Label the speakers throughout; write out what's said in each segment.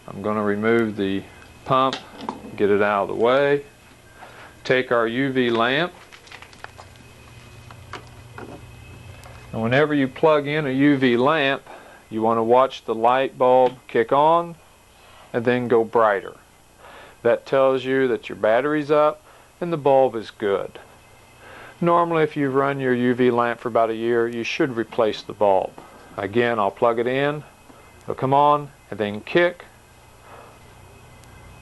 Speaker 1: I'm going to remove the pump, get it out of the way. Take our UV lamp, and whenever you plug in a UV lamp, you want to watch the light bulb kick on and then go brighter. That tells you that your battery's up and the bulb is good. Normally, if you've run your UV lamp for about a year, you should replace the bulb. Again, I'll plug it in, it'll come on, and then kick.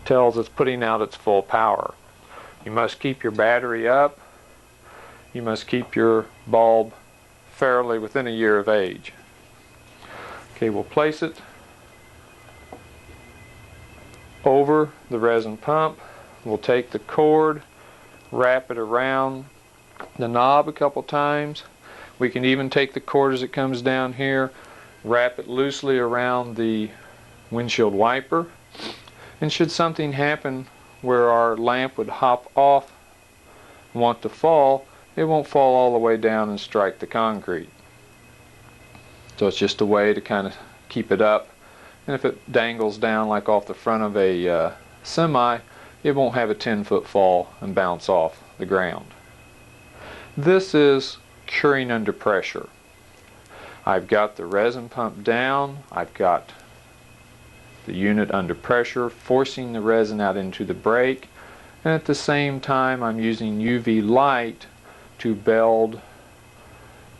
Speaker 1: Tells it's putting out its full power. You must keep your battery up. You must keep your bulb fairly within a year of age. Okay, we'll place it over the resin pump. We'll take the cord, wrap it around the knob a couple times. We can even take the cord as it comes down here, wrap it loosely around the windshield wiper. And should something happen where our lamp would hop off and want to fall, it won't fall all the way down and strike the concrete. So it's just a way to kind of keep it up. And if it dangles down like off the front of a semi, it won't have a 10-foot fall and bounce off the ground. This is curing under pressure. I've got the resin pump down, I've got the unit under pressure, forcing the resin out into the brake, and at the same time I'm using UV light to build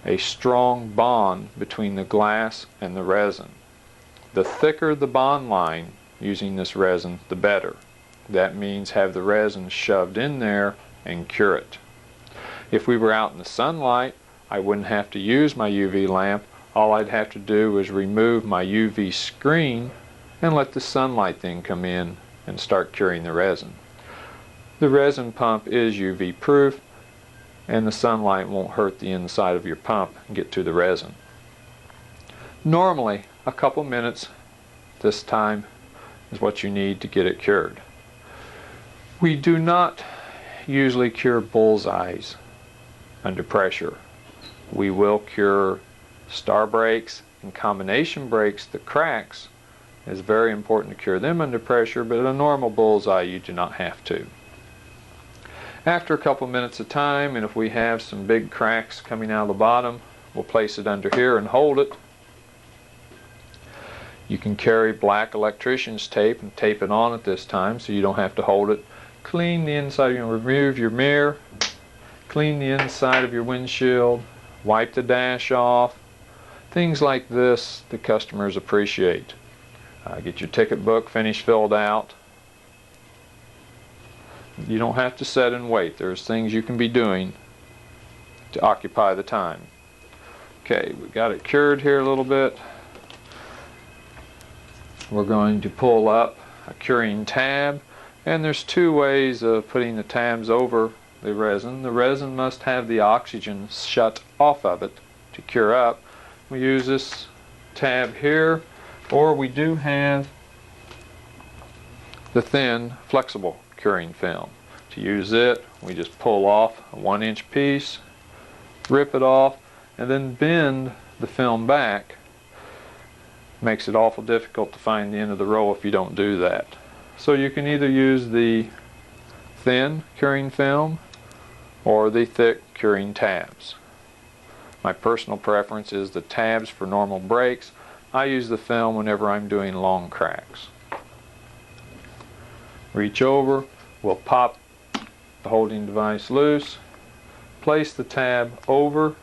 Speaker 1: a strong bond between the glass and the resin. The thicker the bond line using this resin, the better. That means have the resin shoved in there and cure it. If we were out in the sunlight, I wouldn't have to use my UV lamp. All I'd have to do is remove my UV screen and let the sunlight then come in and start curing the resin. The resin pump is UV proof, and the sunlight won't hurt the inside of your pump and get to the resin. Normally, a couple minutes this time is what you need to get it cured. We do not usually cure bullseyes under pressure. We will cure star brakes and combination brakes. The cracks is very important to cure them under pressure, but a normal bullseye you do not have to. After a couple minutes of time, and if we have some big cracks coming out of the bottom, we'll place it under here and hold it. You can carry black electrician's tape and tape it on at this time so you don't have to hold it. Clean the inside, you can remove your mirror, clean the inside of your windshield, wipe the dash off. Things like this the customers appreciate. Get your ticket book finished filled out. You don't have to sit and wait. There's things you can be doing to occupy the time. Okay, we got it cured here a little bit. We're going to pull up a curing tab, and there's two ways of putting the tabs over the resin. The resin must have the oxygen shut off of it to cure up. We use this tab here, or we do have the thin flexible curing film. To use it, we just pull off a 1-inch piece, rip it off, and then bend the film back. Makes it awful difficult to find the end of the roll if you don't do that. So you can either use the thin curing film or the thick curing tabs. My personal preference is the tabs for normal breaks. I use the film whenever I'm doing long cracks. Reach over, we'll pop the holding device loose, place the tab over,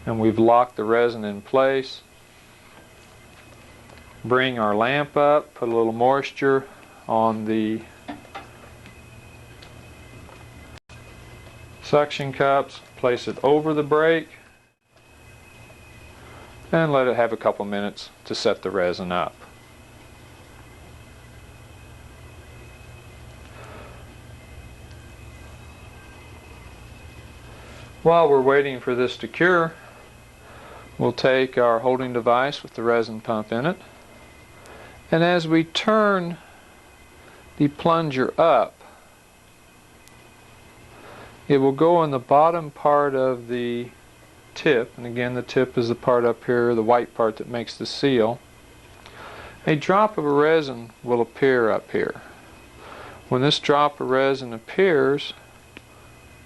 Speaker 1: and we've locked the resin in place. Bring our lamp up, put a little moisture on the suction cups, place it over the brake, and let it have a couple minutes to set the resin up. While we're waiting for this to cure, we'll take our holding device with the resin pump in it, and as we turn the plunger up, it will go on the bottom part of the tip, and again the tip is the part up here, the white part that makes the seal. a drop of resin will appear up here. When this drop of resin appears,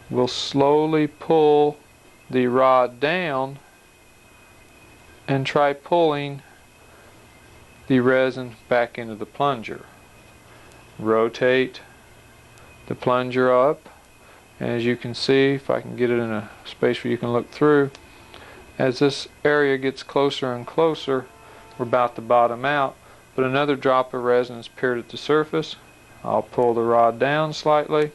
Speaker 1: we'll slowly pull the rod down and try pulling the resin back into the plunger. Rotate the plunger up. As you can see, if I can get it in a space where you can look through, as this area gets closer and closer, we're about to bottom out, but another drop of resin has appeared at the surface. I'll pull the rod down slightly,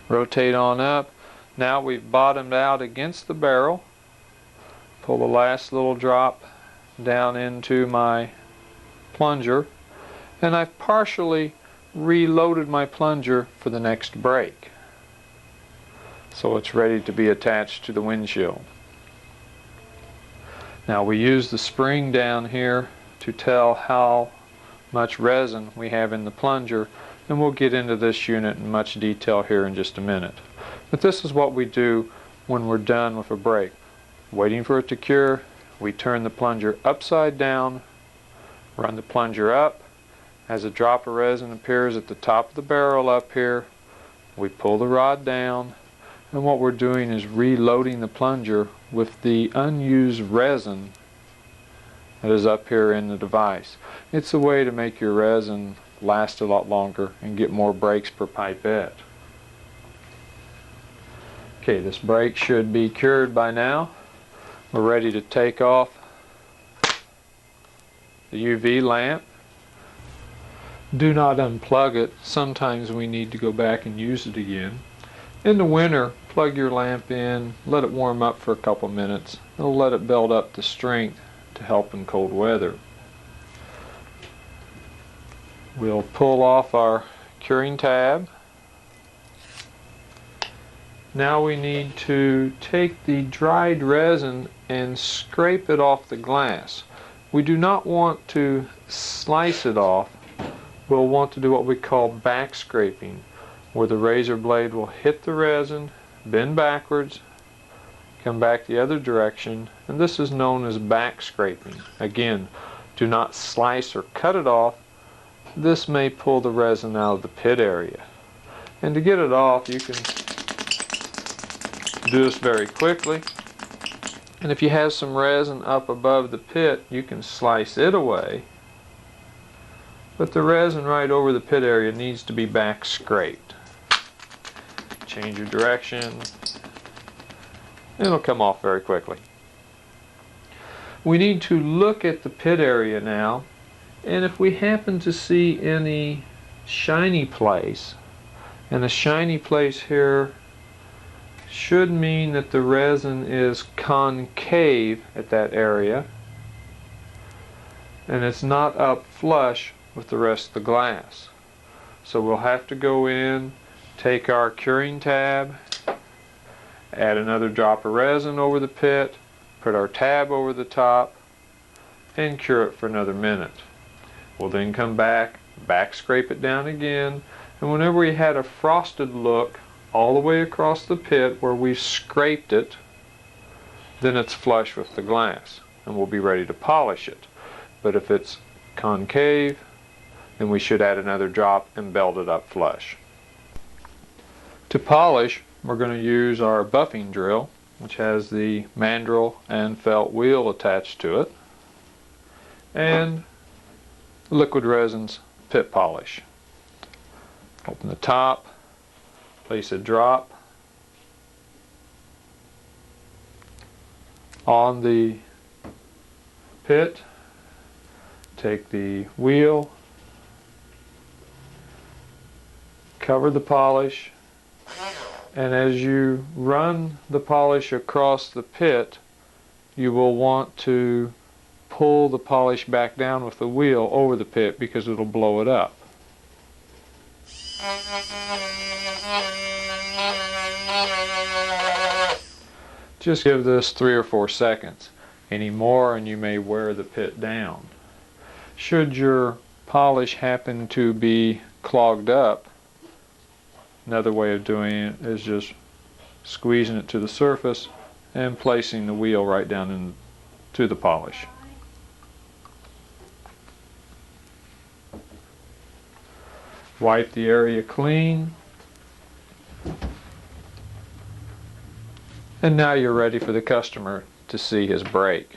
Speaker 1: rotate on up. Now we've bottomed out against the barrel. Pull the last little drop down into my plunger, and I've partially reloaded my plunger for the next break, so it's ready to be attached to the windshield. Now we use the spring down here to tell how much resin we have in the plunger, and we'll get into this unit in much detail here in just a minute. But this is what we do when we're done with a break. Waiting for it to cure, we turn the plunger upside down, run the plunger up. As a drop of resin appears at the top of the barrel up here, we pull the rod down, and what we're doing is reloading the plunger with the unused resin that is up here in the device. It's a way to make your resin last a lot longer and get more breaks per pipette. Okay, this break should be cured by now. We're ready to take off the UV lamp. Do not unplug it. Sometimes we need to go back and use it again. In the winter, plug your lamp in, let it warm up for a couple minutes. It'll let it build up the strength to help in cold weather. We'll pull off our curing tab. Now we need to take the dried resin and scrape it off the glass. We do not want to slice it off. We'll want to do what we call back scraping, where the razor blade will hit the resin, bend backwards, come back the other direction, and this is known as back scraping. Again, do not slice or cut it off. This may pull the resin out of the pit area. And to get it off, you can do this very quickly. And if you have some resin up above the pit, you can slice it away. But the resin right over the pit area needs to be back scraped. Change your direction. It'll come off very quickly. We need to look at the pit area now, and if we happen to see any shiny place, and the shiny place here should mean that the resin is concave at that area, and it's not up flush with the rest of the glass. So we'll have to go in, take our curing tab, add another drop of resin over the pit, put our tab over the top, and cure it for another minute. We'll then come back scrape it down again, and whenever we had a frosted look all the way across the pit where we scraped it, then it's flush with the glass, and we'll be ready to polish it. But if it's concave, then we should add another drop and belt it up flush. To polish, we're going to use our buffing drill, which has the mandrel and felt wheel attached to it, and liquid resin's pit polish. Open the top, place a drop on the pit, take the wheel, cover the polish, and as you run the polish across the pit, you will want to pull the polish back down with the wheel over the pit because it'll blow it up. Just give this 3 or 4 seconds. Any more and you may wear the pit down. Should your polish happen to be clogged up, another way of doing it is just squeezing it to the surface and placing the wheel right down into the polish. Wipe the area clean. And now you're ready for the customer to see his brake.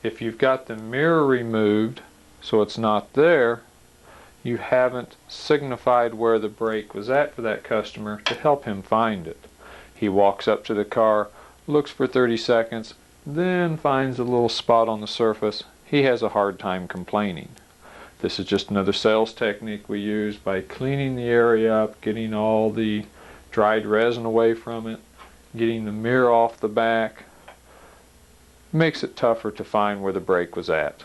Speaker 1: If you've got the mirror removed so it's not there, you haven't signified where the brake was at for that customer to help him find it. He walks up to the car, looks for 30 seconds, then finds a little spot on the surface. He has a hard time complaining. This is just another sales technique we use by cleaning the area up, getting all the dried resin away from it, getting the mirror off the back. Makes it tougher to find where the brake was at.